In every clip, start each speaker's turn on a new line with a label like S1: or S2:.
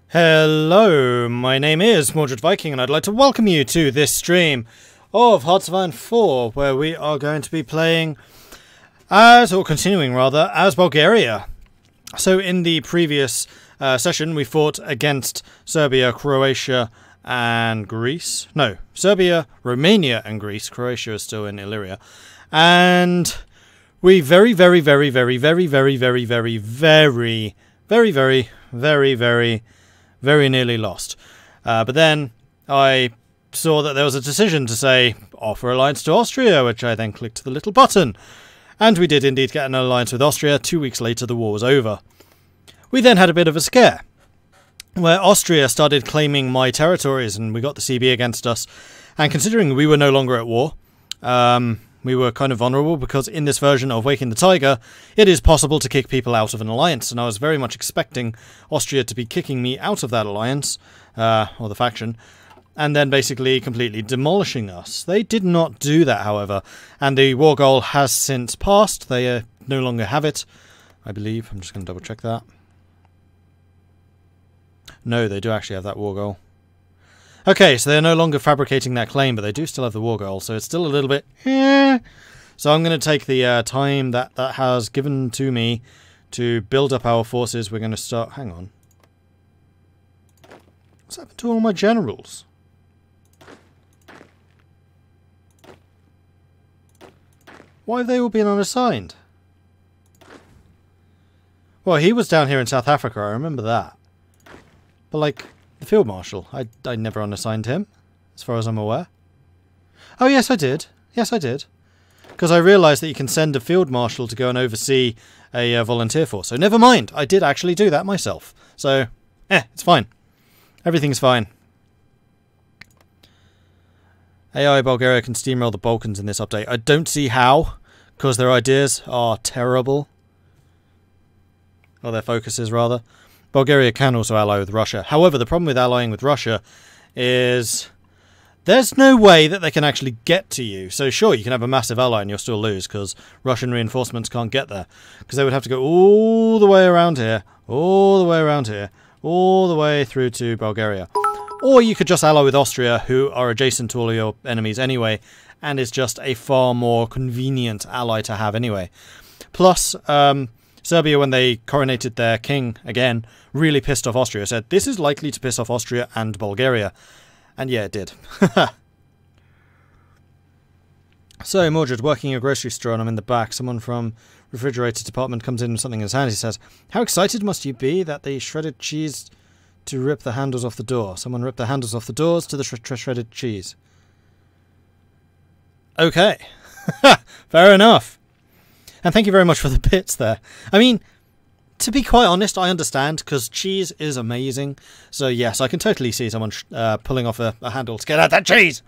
S1: Hello, my name is Mordred Viking, and I'd like to welcome you to this stream of Hearts of Iron 4, where we are going to be playing continuing as Bulgaria. So in the previous session, we fought against Serbia, Croatia, and Greece. No, Serbia, Romania, and Greece. Croatia is still in Illyria. And we very nearly lost. But then I saw that there was a decision to say, offer alliance to Austria, which I then clicked the little button. And we did indeed get an alliance with Austria. 2 weeks later, the war was over. We then had a bit of a scare, where Austria started claiming my territories, and we got the CB against us. And considering we were no longer at war, we were kind of vulnerable, because in this version of Waking the Tiger, it is possible to kick people out of an alliance, and I was very much expecting Austria to be kicking me out of that alliance, or the faction, and then basically completely demolishing us. They did not do that, however, and the war goal has since passed. They no longer have it, I believe. I'm just going to double check that. No, they do actually have that war goal. Okay, so they're no longer fabricating that claim, but they do still have the war goal, so it's still a little bit... So I'm going to take the time that has given to me to build up our forces. We're going to start... Hang on. What's happened to all my generals? Why have they all been unassigned? Well, he was down here in South Africa, I remember that. But, like... The Field Marshal. I never unassigned him, as far as I'm aware. Oh, yes, I did. Yes, I did. Because I realised that you can send a Field Marshal to go and oversee a volunteer force. So never mind. I did actually do that myself. So, it's fine. Everything's fine. AI Bulgaria can steamroll the Balkans in this update. I don't see how, because their ideas are terrible. Or their focuses, rather. Bulgaria can also ally with Russia. However, the problem with allying with Russia is there's no way that they can actually get to you. So sure, you can have a massive ally and you'll still lose because Russian reinforcements can't get there. Because they would have to go all the way around here, all the way around here, all the way through to Bulgaria. Or you could just ally with Austria, who are adjacent to all of your enemies anyway, and is just a far more convenient ally to have anyway. Plus, Serbia, when they coronated their king again, really pissed off Austria. Said, this is likely to piss off Austria and Bulgaria. And yeah, it did. So, Mordred, working in a grocery store, and I'm in the back. Someone from refrigerator department comes in with something in his hand. He says, how excited must you be that they shredded cheese to rip the handles off the door? Someone ripped the handles off the doors to the shredded cheese. Okay. Fair enough. And thank you very much for the bits there. I mean, to be quite honest, I understand, because cheese is amazing. So yes, I can totally see someone pulling off a handle to get out that cheese.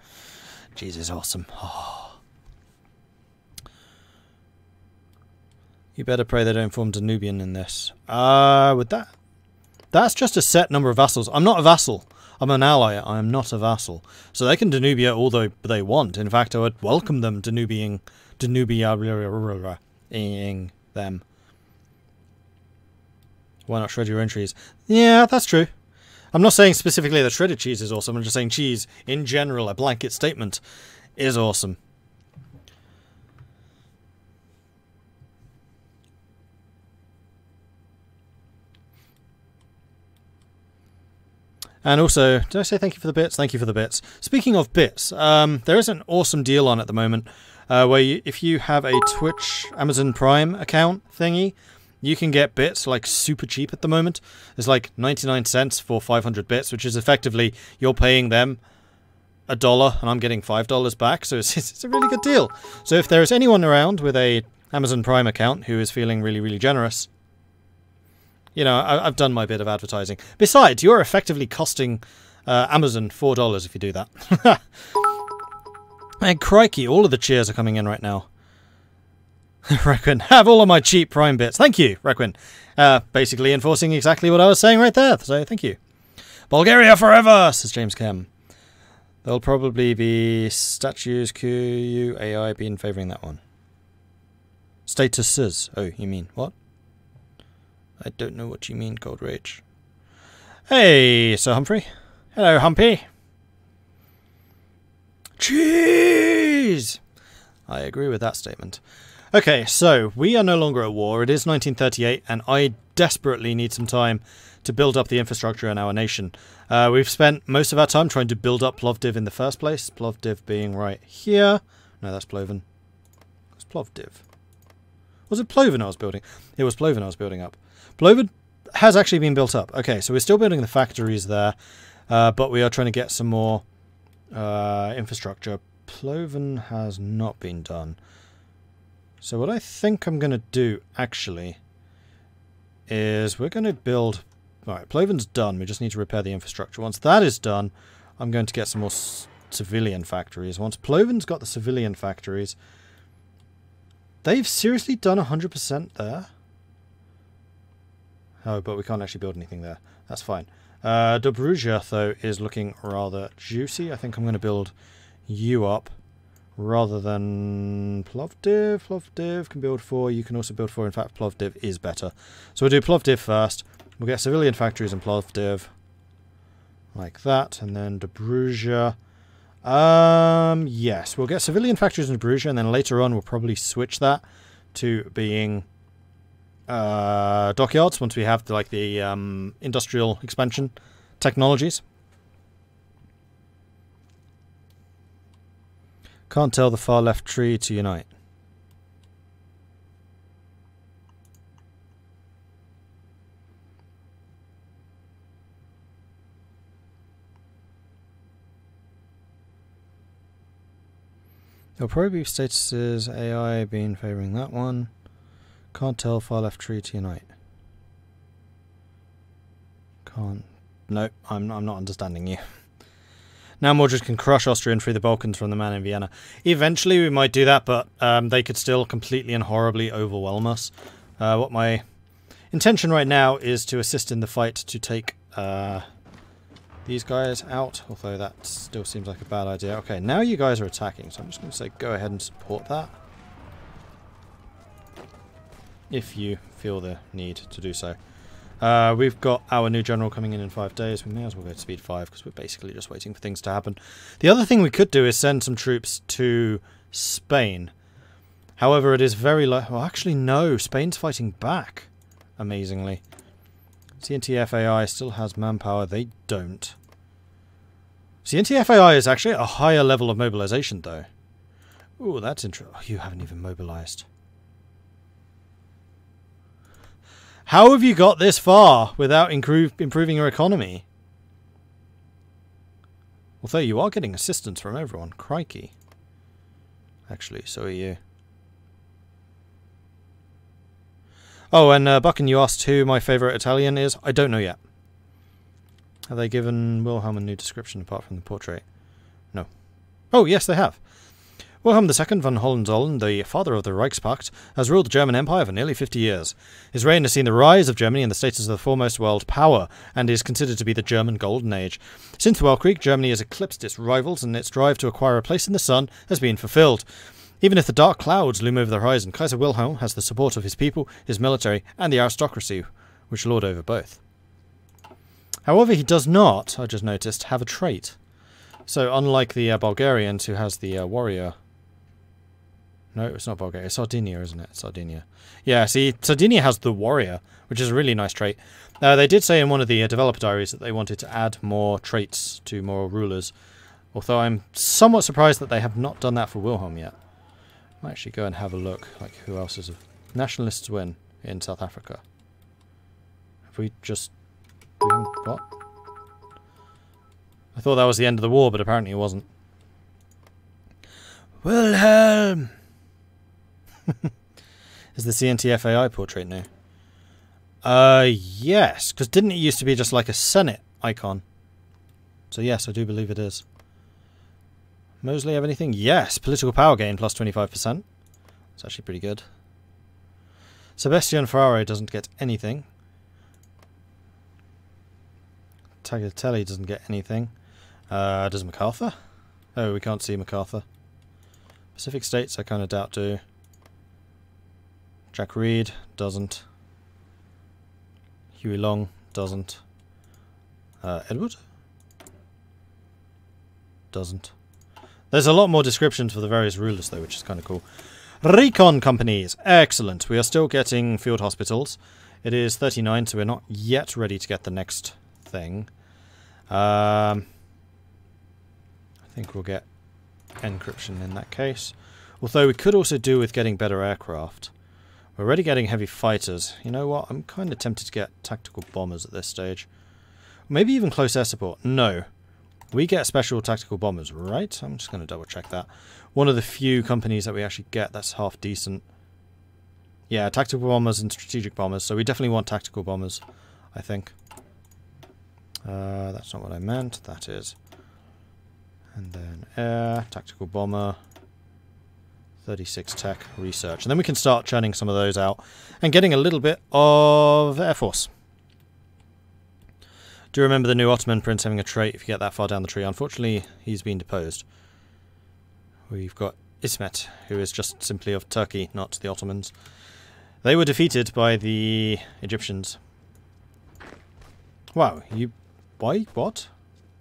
S1: Cheese is awesome. Oh. You better pray they don't form Danubian in this. With that? That's just a set number of vassals. I'm not a vassal. I'm an ally. I am not a vassal. So they can Danubia all they want. In fact, I would welcome them Danubia them. Why not shred your own cheese? Yeah, that's true. I'm not saying specifically that shredded cheese is awesome. I'm just saying cheese, in general, a blanket statement, is awesome. And also, did I say thank you for the bits? Thank you for the bits. Speaking of bits, there is an awesome deal on at the moment. Where if you have a Twitch Amazon Prime account thingy, you can get bits like super cheap at the moment. It's like 99 cents for 500 bits, which is effectively you're paying them $1 and I'm getting $5 back. So it's a really good deal. So if there is anyone around with a Amazon Prime account who is feeling really generous, you know, I've done my bit of advertising. Besides, you're effectively costing Amazon $4 if you do that. And crikey, all of the cheers are coming in right now. Requin, have all of my cheap Prime bits. Thank you, Requin. Basically enforcing exactly what I was saying right there, so thank you. Bulgaria forever, says James Kem. There'll probably be statues, QUAI been favouring that one. Statuses. Oh, you mean what? I don't know what you mean, Cold Rage. Hey, Sir Humphrey. Hello, Humpy. Cheese! I agree with that statement. Okay, so we are no longer at war. It is 1938, and I desperately need some time to build up the infrastructure in our nation. We've spent most of our time trying to build up Plovdiv in the first place. Plovdiv being right here. No, that's Ploven. It's Plovdiv. Was it Ploven I was building? It was Ploven I was building up. Ploven has actually been built up. Okay, so we're still building the factories there, but we are trying to get some more infrastructure. Ploven has not been done. So what I think I'm going to do, actually, is we're going to build... Alright, Ploven's done. We just need to repair the infrastructure. Once that is done, I'm going to get some more civilian factories. Once Ploven's got the civilian factories... They've seriously done 100% there? Oh, but we can't actually build anything there. That's fine. Dobruja, though, is looking rather juicy. I think I'm going to build you up rather than Plovdiv. Plovdiv can build 4. You can also build 4. In fact, Plovdiv is better. So we'll do Plovdiv first. We'll get civilian factories in Plovdiv. Like that. And then Dobruja. Yes, we'll get civilian factories in Prussia, and then later on we'll probably switch that to being dockyards once we have the industrial expansion technologies. Can't tell the far left tree to unite. There'll probably be statuses AI being favouring that one. Can't tell far left tree to unite. Can't. No, I'm not understanding you. Now Mordred can crush Austria and free the Balkans from the man in Vienna. Eventually we might do that, but they could still completely and horribly overwhelm us. What my intention right now is to assist in the fight to take these guys out, although that still seems like a bad idea. Okay, now you guys are attacking, so I'm just going to say go ahead and support that. If you feel the need to do so. We've got our new general coming in 5 days. We may as well go to speed 5 because we're basically just waiting for things to happen. The other thing we could do is send some troops to Spain. However, it is very low. Well, actually, no. Spain's fighting back, amazingly. CNTFAI still has manpower. They don't. CNTFAI is actually at a higher level of mobilization, though. Ooh, that's interesting. Oh, you haven't even mobilized. How have you got this far without improving your economy? Although you are getting assistance from everyone. Crikey. Actually, so are you. Oh, and Buchan, you asked who my favourite Italian is. I don't know yet. Have they given Wilhelm a new description apart from the portrait? No. Oh, yes, they have. Wilhelm II von Hohenzollern, the father of the Reichspakt, has ruled the German Empire for nearly 50 years. His reign has seen the rise of Germany and the status of the foremost world power, and is considered to be the German Golden Age. Since the Weltkrieg, Germany has eclipsed its rivals, and its drive to acquire a place in the sun has been fulfilled. Even if the dark clouds loom over the horizon, Kaiser Wilhelm has the support of his people, his military, and the aristocracy, which lord over both. However, he does not, I just noticed, have a trait. So, unlike the Bulgarians, who has the warrior... No, it's not Bulgaria. It's Sardinia, isn't it? Sardinia. Yeah, see, Sardinia has the warrior, which is a really nice trait. They did say in one of the developer diaries that they wanted to add more traits to more rulers. Although I'm somewhat surprised that they have not done that for Wilhelm yet. I'll actually go and have a look, like who else is... Nationalists win in South Africa. Have we just... What? I thought that was the end of the war, but apparently it wasn't. Wilhelm! Is the CNTFAI portrait new? Yes, because didn't it used to be just like a Senate icon? So yes, I do believe it is. Mosley have anything? Yes, political power gain plus 25%. It's actually pretty good. Sebastian Ferraro doesn't get anything. Tagliatelle doesn't get anything. Does MacArthur? Oh, we can't see MacArthur. Pacific States I kind of doubt do. Jack Reed doesn't. Huey Long doesn't. Edward? Doesn't. There's a lot more descriptions for the various rulers though, which is kind of cool. Recon companies. Excellent. We are still getting field hospitals. It is 39, so we're not yet ready to get the next thing. I think we'll get encryption in that case. Although we could also do with getting better aircraft. We're already getting heavy fighters. You know what? I'm kind of tempted to get tactical bombers at this stage. Maybe even close air support. No. We get special tactical bombers, right? I'm just going to double check that. One of the few companies that we actually get that's half decent. Yeah, tactical bombers and strategic bombers. So we definitely want tactical bombers, I think. That's not what I meant. That is. And then air, tactical bomber, 36 tech, research. And then we can start churning some of those out and getting a little bit of Air Force. Do you remember the new Ottoman prince having a trait if you get that far down the tree? Unfortunately, he's been deposed. We've got Ismet, who is just simply of Turkey, not the Ottomans. They were defeated by the Egyptians. Wow, you... Why? What?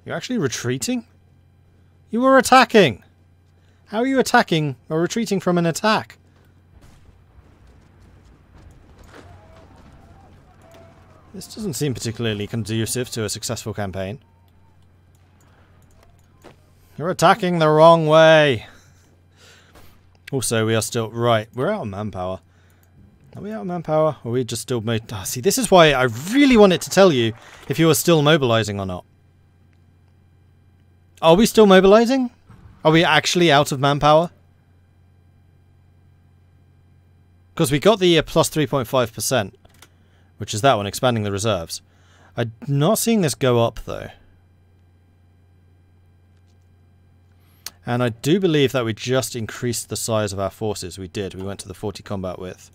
S1: You're actually retreating? You were attacking! How are you attacking or retreating from an attack? This doesn't seem particularly conducive to a successful campaign. You're attacking the wrong way! Also, we are still... Right, we're out of manpower. Are we out of manpower? Or are we just still... Oh, see, this is why I really wanted to tell you if you were still mobilizing or not. Are we still mobilizing? Are we actually out of manpower? Because we got the plus 3.5%, which is that one, expanding the reserves. I'm not seeing this go up, though. And I do believe that we just increased the size of our forces. We did. We went to the 40 combat width.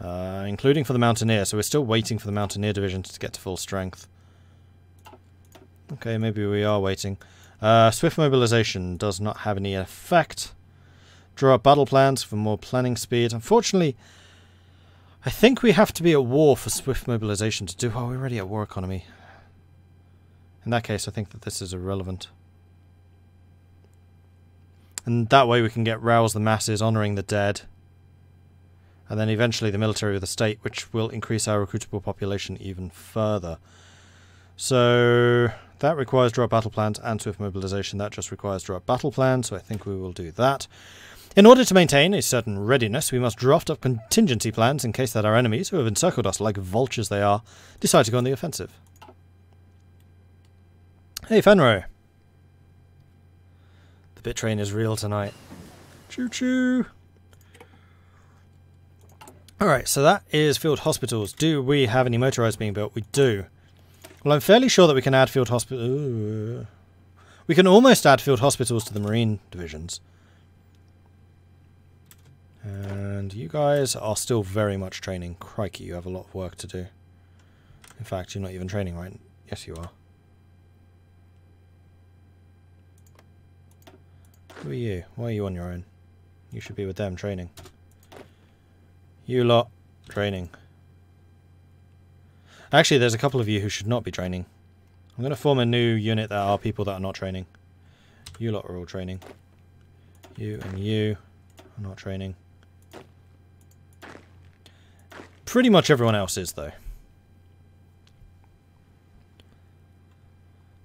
S1: Including for the Mountaineer, so we're still waiting for the Mountaineer division to get to full strength. Okay, maybe we are waiting. Swift mobilization does not have any effect. Draw up battle plans for more planning speed. Unfortunately, I think we have to be at war for swift mobilization to do... Oh, we're already at war economy. In that case, I think that this is irrelevant. And that way we can get rouse the masses, honouring the dead. And then eventually the military of the state, which will increase our recruitable population even further. So that requires draw up battle plans and swift mobilization. That just requires draw up battle plans, so I think we will do that. In order to maintain a certain readiness, we must draft up contingency plans in case that our enemies, who have encircled us like vultures they are, decide to go on the offensive. Hey, Fenro. The bit train is real tonight. Choo-choo. Alright, so that is field hospitals. Do we have any motorized being built? We do. Well, I'm fairly sure that we can add field hospitals. We can almost add field hospitals to the marine divisions. And you guys are still very much training. Crikey, you have a lot of work to do. In fact, you're not even training, right? Yes, you are. Who are you? Why are you on your own? You should be with them training. You lot, training. Actually, there's a couple of you who should not be training. I'm going to form a new unit that are people that are not training. You lot are all training. You and you are not training. Pretty much everyone else is, though.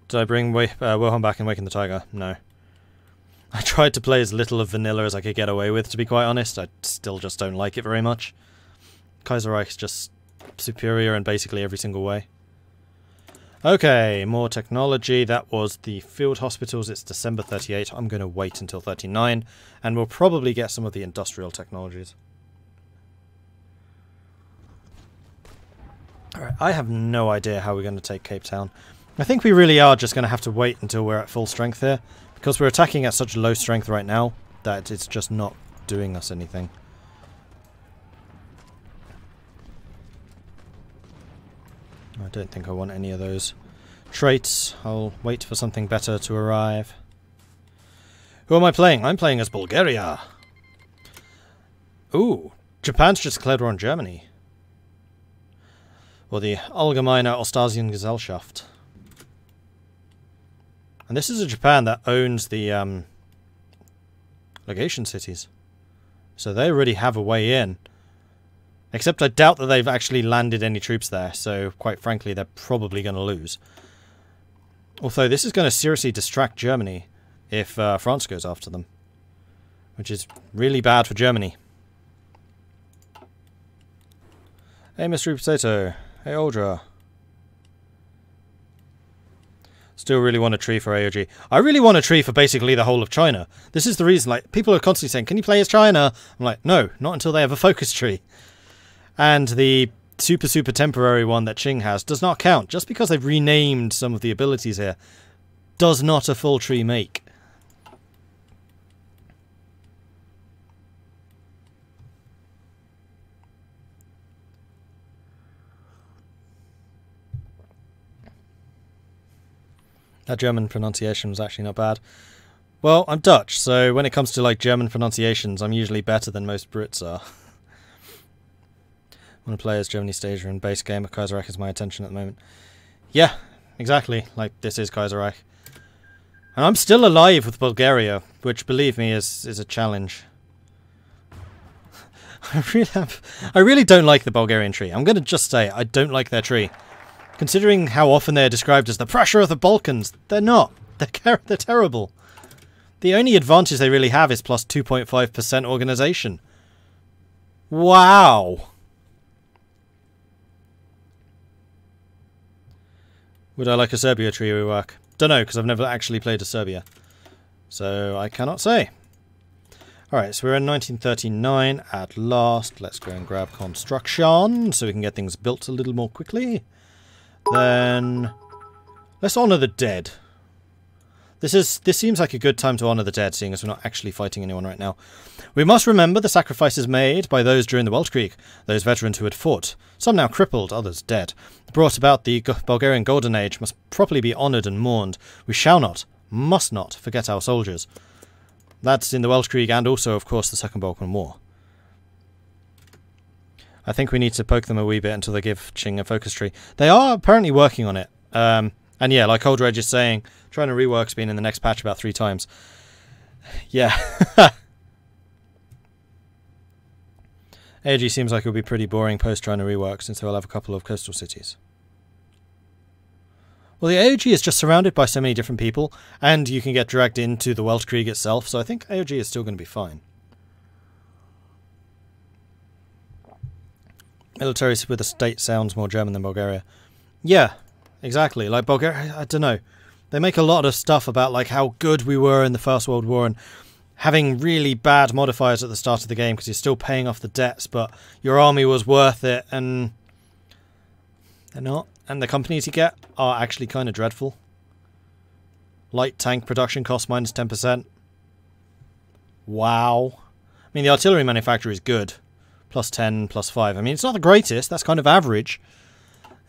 S1: Did I bring Wilhelm back in Waking the Tiger? No. I tried to play as little of vanilla as I could get away with, to be quite honest. I still just don't like it very much. Kaiserreich is just superior in basically every single way. Okay, more technology. That was the field hospitals. It's December 38. I'm going to wait until 39, and we'll probably get some of the industrial technologies. Alright, I have no idea how we're going to take Cape Town. I think we really are just going to have to wait until we're at full strength here. Because we're attacking at such low strength right now that it's just not doing us anything. I don't think I want any of those traits. I'll wait for something better to arrive. Who am I playing? I'm playing as Bulgaria. Ooh, Japan's just declared war on Germany. Or the Allgemeine Ostasiengesellschaft. And this is a Japan that owns the legation cities. So they already have a way in. Except I doubt that they've actually landed any troops there, so quite frankly they're probably going to lose. Although this is going to seriously distract Germany if France goes after them. Which is really bad for Germany. Hey Mystery Potato. Hey Aldra. Still really want a tree for AOG. I really want a tree for basically the whole of China. This is the reason, like, people are constantly saying, can you play as China? I'm like, no, not until they have a focus tree. And the super temporary one that Qing has does not count. Just because they've renamed some of the abilities here does not a full tree make. That German pronunciation was actually not bad. Well, I'm Dutch, so when it comes to like German pronunciations, I'm usually better than most Brits are. I want to play as Germany stage in base game, but Kaiserreich is my attention at the moment. Yeah, exactly. Like, this is Kaiserreich. And I'm still alive with Bulgaria, which, believe me, is a challenge. I really don't like the Bulgarian tree. I'm going to just say, I don't like their tree. Considering how often they're described as the Prussia of the Balkans, they're not. They're terrible. The only advantage they really have is plus 2.5% organization. Wow. Would I like a Serbia tree rework? Don't know, because I've never actually played a Serbia. So I cannot say. Alright, so we're in 1939 at last. Let's go and grab construction so we can get things built a little more quickly. Then let's honour the dead. This seems like a good time to honour the dead, seeing as we're not actually fighting anyone right now. We must remember the sacrifices made by those during the Weltkrieg, those veterans who had fought, some now crippled, others dead, brought about the Bulgarian Golden Age, must properly be honoured and mourned. We shall not, must not, forget our soldiers. That's in the Weltkrieg and also, of course, the Second Balkan War. I think we need to poke them a wee bit until they give Qing a focus tree. They are apparently working on it. And yeah, like Old Reg is saying, trying to rework's been in the next patch about 3 times. Yeah. AOG seems like it'll be pretty boring post trying to rework, since they'll have a couple of coastal cities. Well, the AOG is just surrounded by so many different people, and you can get dragged into the Weltkrieg itself, so I think AOG is still going to be fine. Military with a state sounds more German than Bulgaria. Yeah, exactly. Like Bulgaria, I don't know. They make a lot of stuff about like how good we were in the First World War and having really bad modifiers at the start of the game because you're still paying off the debts, but your army was worth it, and they're not. And the companies you get are actually kind of dreadful. Light tank production cost minus 10%. Wow. I mean, the artillery manufacturer is good. Plus 10, plus 5. I mean, it's not the greatest. That's kind of average.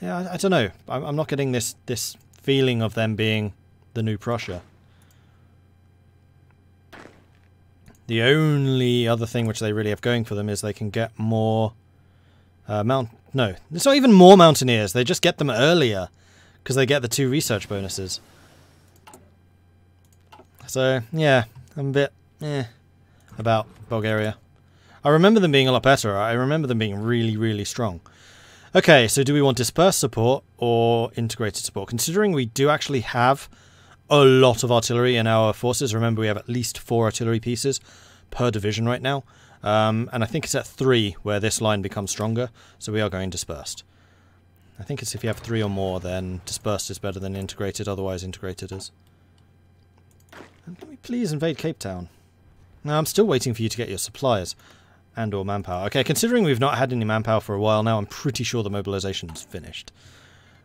S1: Yeah, I don't know. I'm not getting this feeling of them being the new Prussia. The only other thing which they really have going for them is they can get more... No, it's not even more mountaineers. They just get them earlier because they get the 2 research bonuses. So, yeah, I'm a bit about Bulgaria. I remember them being a lot better. I remember them being really, really strong. Okay, so do we want dispersed support or integrated support? Considering we do actually have a lot of artillery in our forces. Remember, we have at least 4 artillery pieces per division right now. And I think it's at 3 where this line becomes stronger. So we are going dispersed. I think it's if you have 3 or more, then dispersed is better than integrated. Otherwise, integrated is. And can we please invade Cape Town? No, I'm still waiting for you to get your supplies. And or manpower. Okay, considering we've not had any manpower for a while now, I'm pretty sure the mobilization's finished.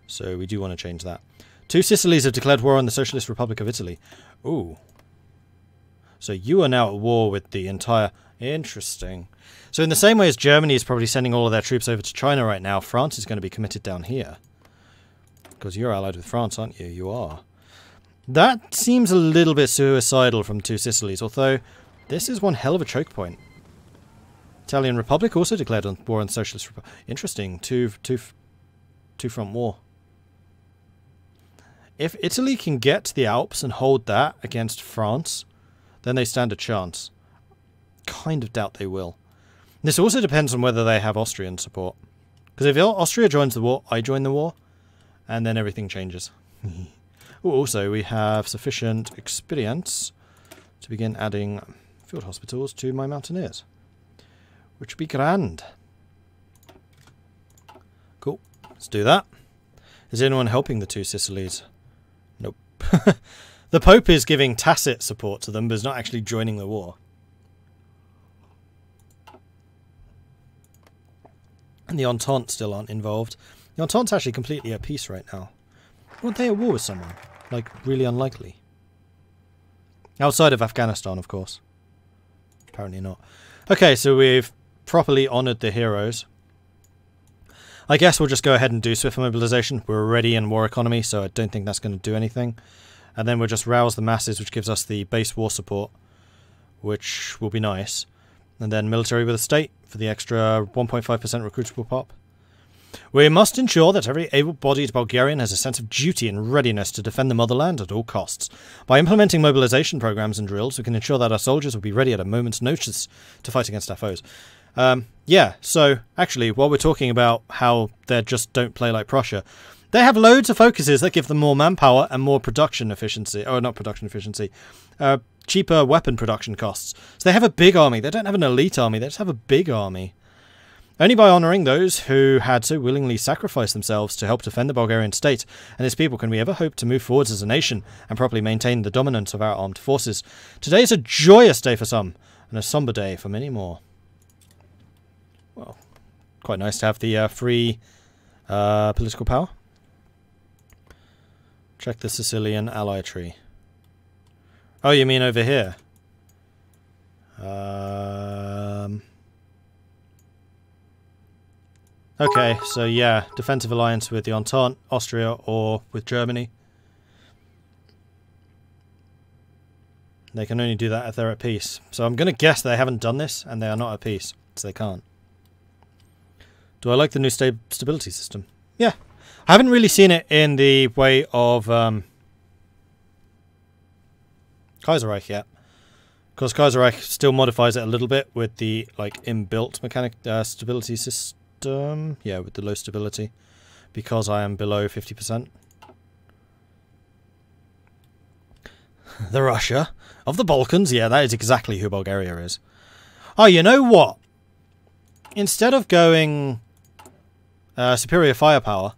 S1: So we do want to change that. 2 Sicilies have declared war on the Socialist Republic of Italy. Ooh. So you are now at war with the entire... Interesting. So in the same way as Germany is probably sending all of their troops over to China right now, France is going to be committed down here. Because you're allied with France, aren't you? You are. That seems a little bit suicidal from 2 Sicilies, although this is one hell of a choke point. Italian Republic also declared war on Socialist Republic. Interesting. Two front war. If Italy can get to the Alps and hold that against France, then they stand a chance. Kind of doubt they will. This also depends on whether they have Austrian support. Because if Austria joins the war, I join the war, and then everything changes. Also, we have sufficient experience to begin adding field hospitals to my mountaineers, which would be grand. Cool. Let's do that. Is anyone helping the two Sicilies? Nope. The Pope is giving tacit support to them, but is not actually joining the war. And the Entente still aren't involved. The Entente's actually completely at peace right now. Weren't they at war with someone? Like, really unlikely. Outside of Afghanistan, of course. Apparently not. Okay, so we've properly honoured the heroes. I guess we'll just go ahead and do swift mobilization. We're already in war economy, so I don't think that's going to do anything. And then we'll just rouse the masses, which gives us the base war support, which will be nice. And then military with the state for the extra 1.5% recruitable pop. We must ensure that every able-bodied Bulgarian has a sense of duty and readiness to defend the motherland at all costs. By implementing mobilization programs and drills, we can ensure that our soldiers will be ready at a moment's notice to fight against our foes. Yeah, so actually, while we're talking about how they just don't play like Prussia, they have loads of focuses that give them more manpower and more production efficiency. Oh, not production efficiency. Cheaper weapon production costs. So they have a big army. They don't have an elite army. They just have a big army. Only by honouring those who had so willingly sacrificed themselves to help defend the Bulgarian state and its people can we ever hope to move forwards as a nation and properly maintain the dominance of our armed forces. Today is a joyous day for some, and a sombre day for many more. Well, quite nice to have the free political power. Check the Sicilian ally tree. Oh, you mean over here? Okay, so yeah, defensive alliance with the Entente, Austria, or with Germany. They can only do that if they're at peace. So I'm going to guess they haven't done this, and they are not at peace, so they can't. Do I like the new stability system? Yeah. I haven't really seen it in the way of Kaiserreich yet. Because Kaiserreich still modifies it a little bit with the like inbuilt mechanic stability system. Yeah, with the low stability. Because I am below 50%. The Russia of the Balkans. Yeah, that is exactly who Bulgaria is. Oh, you know what? Instead of going superior firepower,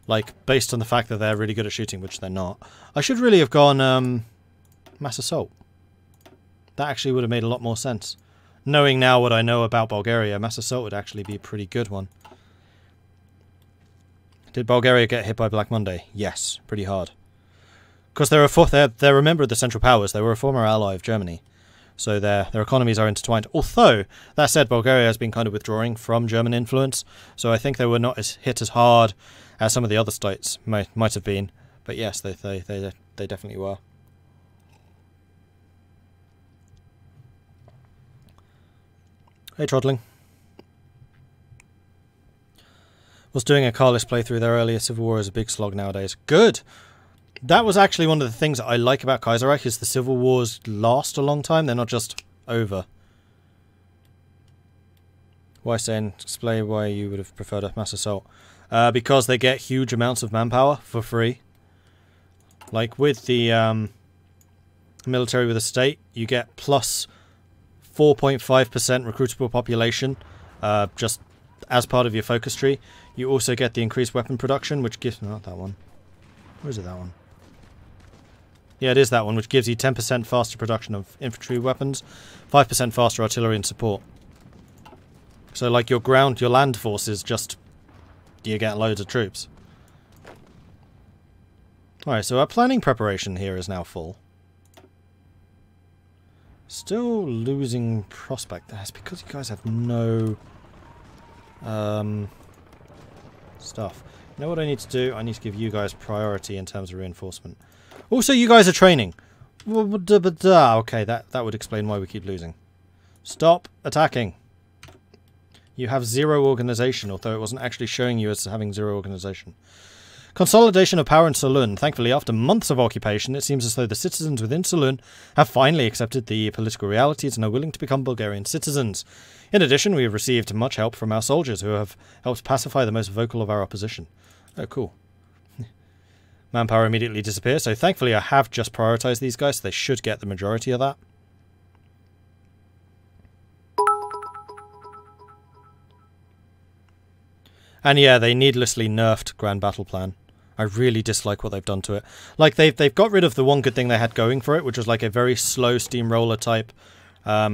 S1: like based on the fact that they're really good at shooting, which they're not, I should really have gone mass assault. That actually would have made a lot more sense. Knowing now what I know about Bulgaria, mass assault would actually be a pretty good one. Did Bulgaria get hit by Black Monday? Yes, pretty hard. Because they're a member of the Central Powers. They were a former ally of Germany. So their economies are intertwined. Although, that said, Bulgaria has been kind of withdrawing from German influence. So I think they were not as hit as hard as some of the other states might have been. But yes, they definitely were. Hey, Trottling. Was doing a Carlist playthrough there earlier. Civil War is a big slog nowadays. Good! That was actually one of the things that I like about Kaiserreich, is the civil wars last a long time. They're not just over. Why saying, explain why you would have preferred a mass assault. Because they get huge amounts of manpower for free. Like with the military with the state, you get plus 4.5% recruitable population just as part of your focus tree. You also get the increased weapon production, which gives... Not that one. Or is it that one? Yeah, it is that one, which gives you 10% faster production of infantry weapons, 5% faster artillery and support. So, like, your land forces just... You get loads of troops. Alright, so our planning preparation here is now full. Still losing prospect. That's because you guys have no... stuff. You know what I need to do? I need to give you guys priority in terms of reinforcement. Also, you guys are training. Okay, that would explain why we keep losing. Stop attacking. You have 0 organization, although it wasn't actually showing you as having 0 organization. Consolidation of power in Solun. Thankfully, after months of occupation, it seems as though the citizens within Solun have finally accepted the political realities and are willing to become Bulgarian citizens. In addition, we have received much help from our soldiers, who have helped pacify the most vocal of our opposition. Oh, cool. Manpower immediately disappears, so thankfully I have just prioritized these guys, so they should get the majority of that. And yeah, they needlessly nerfed Grand Battle Plan. I really dislike what they've done to it. Like, they've got rid of the one good thing they had going for it, which was like a very slow steamroller type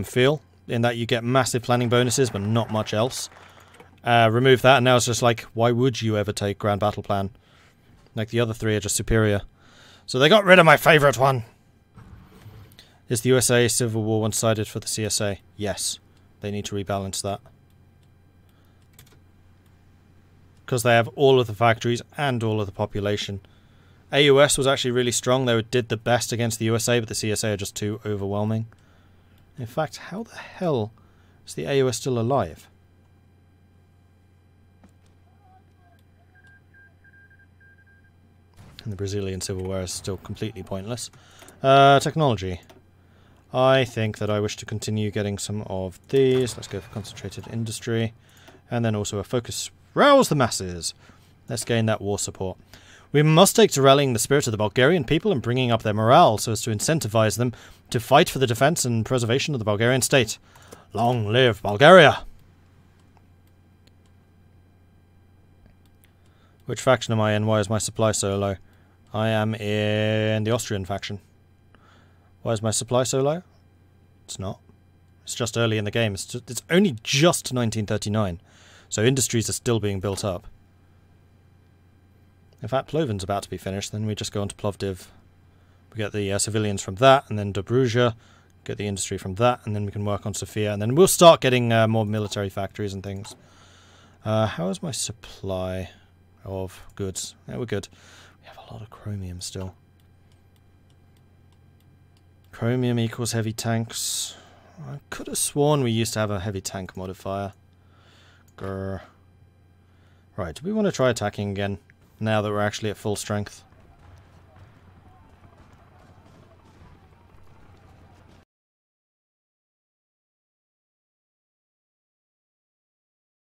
S1: feel, in that you get massive planning bonuses, but not much else. Remove that, and now it's just like, why would you ever take Grand Battle Plan? Like, the other three are just superior. So they got rid of my favourite one! Is the USA Civil War one-sided for the CSA? Yes. They need to rebalance that. Because they have all of the factories and all of the population. AUS was actually really strong. They did the best against the USA, but the CSA are just too overwhelming. In fact, how the hell is the AUS still alive? And the Brazilian Civil War is still completely pointless. Technology. I think that I wish to continue getting some of these. Let's go for concentrated industry. And then also a focus. Rouse the masses! Let's gain that war support. We must take to rallying the spirit of the Bulgarian people and bringing up their morale so as to incentivize them to fight for the defense and preservation of the Bulgarian state. Long live Bulgaria! Which faction am I in? Why is my supply so low? I am in the Austrian faction. Why is my supply so low? It's not. It's just early in the game. It's only just 1939. So industries are still being built up. In fact, Ploven's about to be finished. Then we just go on to Plovdiv. We get the civilians from that, and then Dobruja. Get the industry from that, and then we can work on Sofia. And then we'll start getting more military factories and things. How is my supply of goods? Yeah, we're good. We have a lot of chromium still. Chromium equals heavy tanks. I could have sworn we used to have a heavy tank modifier. Grr. Right, do we want to try attacking again, now that we're actually at full strength?